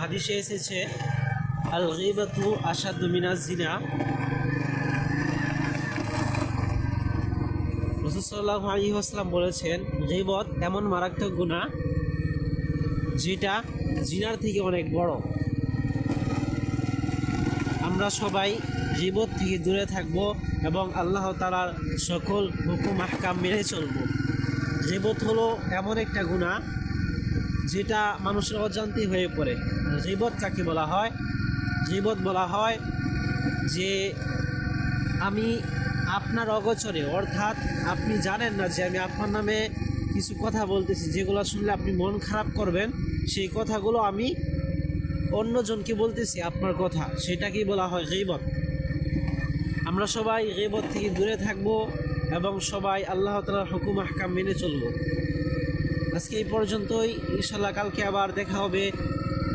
হাদিসে এসেছে আল গীবাতু আশাদ্দু মিনাজ জিনা। রাসূল সাল্লাল্লাহু আলাইহি ওয়াসাল্লাম বলেছেন, গীবত এমন মারাত্মক গুনাহ যেটা জিনার থেকে অনেক বড়। আমরা সবাই গীবত থেকে দূরে থাকব এবং আল্লাহ তাআলার সকল হুকুম আহকাম মেনে চলব। গীবত হলো এমন একটা গুনাহ যেটা মানুষের অজান্তে হয়ে পড়ে। গীবত কাকে বলা হয়? গীবত বলা হয় যে আমি আপনার অগোচরে, অর্থাৎ আপনি জানেন না যে আমি আপনার নামে কিছু কথা বলতেছি, যেগুলো শুনলে আপনি মন খারাপ করবেন, সেই কথাগুলো আমি অন্যজনকে বলতেছি আপনার কথা, সেটাকেই বলা হয় গীবত। আমরা সবাই গীবত থেকে দূরে থাকব এবং সবাই আল্লাহ তাআলার হুকুম আহকাম মেনে চলব। আজকে এই পর্যন্তই, ইনশাআল্লাহ কালকে আবার দেখা হবে